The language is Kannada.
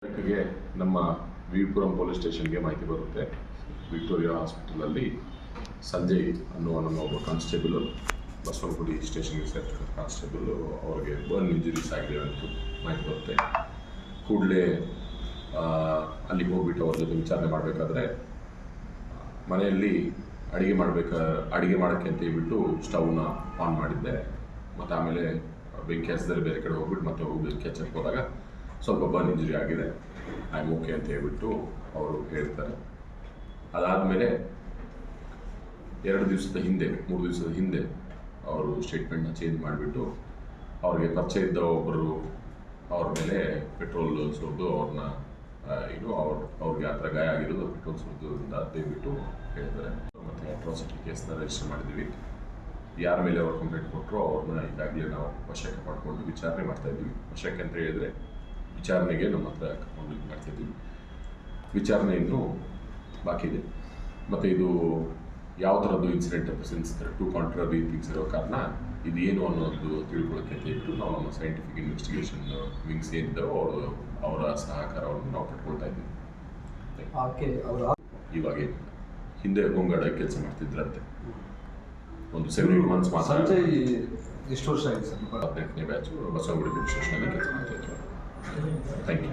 ಗೆ ನಮ್ಮ ವಿಪುರಂ ಪೊಲೀಸ್ ಸ್ಟೇಷನ್ಗೆ ಮಾಹಿತಿ ಬರುತ್ತೆ. ವಿಕ್ಟೋರಿಯಾ ಹಾಸ್ಪಿಟಲಲ್ಲಿ ಸಂಜಯ್ ಅನ್ನುವ ನಮ್ಮ ಒಬ್ಬ ಕಾನ್ಸ್ಟೇಬಲ್ ಬಸವನಗುಡಿ ಸ್ಟೇಷನ್ಗೆ ಸೇರ್ತಾರೆ. ಕಾನ್ಸ್ಟೇಬಲ್ ಅವ್ರಿಗೆ ಬರ್ನ್ ಇಂಜುರೀಸ್ ಆಗಿದೆ ಅಂತ ಮಾಹಿತಿ ಬರುತ್ತೆ. ಕೂಡಲೇ ಅಲ್ಲಿಗೆ ಹೋಗ್ಬಿಟ್ಟು ಅವ್ರ ಜೊತೆ ವಿಚಾರಣೆ ಮಾಡಬೇಕಾದ್ರೆ ಮನೆಯಲ್ಲಿ ಅಡುಗೆ ಮಾಡೋಕ್ಕೆ ಅಂತ ಹೇಳ್ಬಿಟ್ಟು ಸ್ಟವ್ನ ಆನ್ ಮಾಡಿದ್ದೆ. ಮತ್ತು ಆಮೇಲೆ ಬೆಂಕಿ ಹಚ್ಚಿದ್ರೆ ಬೇರೆ ಕಡೆ ಹೋಗ್ಬಿಟ್ಟು ಮತ್ತೆ ಹೋಗಿ ಬೆಂಕಿ ಹಚ್ಚಕ್ಕೆ ಹೋದಾಗ ಸ್ವಲ್ಪ ಬರ್ನ್ ಇಂಜುರಿ ಆಗಿದೆ, ಐ ಆಮ್ ಓಕೆ ಅಂತ ಹೇಳ್ಬಿಟ್ಟು ಅವರು ಹೇಳ್ತಾರೆ. ಅದಾದಮೇಲೆ 3 ದಿವಸದ ಹಿಂದೆ ಅವರು ಸ್ಟೇಟ್ಮೆಂಟ್ನ ಚೇಂಜ್ ಮಾಡಿಬಿಟ್ಟು ಅವ್ರಿಗೆ ಪರಿಚಯ ಇದ್ದ ಒಬ್ಬರು ಅವ್ರ ಮೇಲೆ ಪೆಟ್ರೋಲ್ ಸುರಿದು ಅವ್ರನ್ನ ಅವ್ರಿಗೆ ಆ ಥರ ಗಾಯ ಆಗಿರೋದು ಪೆಟ್ರೋಲ್ ಸುರಿದ್ರಿಂದ ದಯವಿಟ್ಟು ಹೇಳ್ತಾರೆ. ಮತ್ತು ಅಟ್ರಾಸಿಟಿ ಕೇಸ್ನ ರಿಜಿಸ್ಟರ್ ಮಾಡಿದ್ದೀವಿ. ಯಾರ ಮೇಲೆ ಅವ್ರು ಕಂಪ್ಲೇಂಟ್ ಕೊಟ್ಟರು ಅವ್ರನ್ನ ಈಗಾಗಲೇ ನಾವು ವಶಕ್ಕೆ ಮಾಡಿಕೊಂಡು ವಿಚಾರಣೆ ಮಾಡ್ತಾಯಿದ್ದೀವಿ. ವಶಕ್ಕೆ ಅಂತ ಹೇಳಿದರೆ ವಿಚಾರಣೆಗೆ ನಮ್ಮ ಹತ್ರ ಕರ್ಕೊಂಡು ಮಾಡ್ತಾಯಿದ್ದೀವಿ. ವಿಚಾರಣೆ ಇನ್ನೂ ಬಾಕಿ ಇದೆ. ಮತ್ತು ಇದು ಯಾವ ಥರದ್ದು ಇನ್ಸಿಡೆಂಟ್ ಅಂತ ಸಿನ್ಸ್ 2 ಕಾಂಟ್ರರಿ ಥಿಂಗ್ಸ್ ಇರೋ ಕಾರಣ ಇದೇನು ಅನ್ನೋದು ತಿಳ್ಕೊಳ್ಳೋಕ್ಕೆ ಅಂತ ಹೇಳ್ಬಿಟ್ಟು ನಾವು ನಮ್ಮ ಸೈಂಟಿಫಿಕ್ ಇನ್ವೆಸ್ಟಿಗೇಷನ್ ವಿಂಗ್ಸ್ ಏನಿದ್ದಾರೋ ಅವರ ಸಹಕಾರವನ್ನು ನಾವು ಪಡ್ಕೊಳ್ತಾ ಇದ್ದೀವಿ. ಇವಾಗ ಹಿಂದೆ ಗೊಂಗಾಡ ಕೆಲಸ ಮಾಡ್ತಿದ್ರಂತೆ. ಒಂದು 7-8 ಮಂತ್ಸ್ ಮಾತ್ರ. ಎಷ್ಟು ವರ್ಷ ಆಗಿದೆ ಸರ್? 18ನೇ ಬ್ಯಾಚು ಬಸವನಗುಡಿ ಪೊಲೀಸ್ ಸ್ಟೇಷನಲ್ಲಿ ಕೆಲಸ ಮಾಡ್ತಾಯಿದ್ರು. Thank you.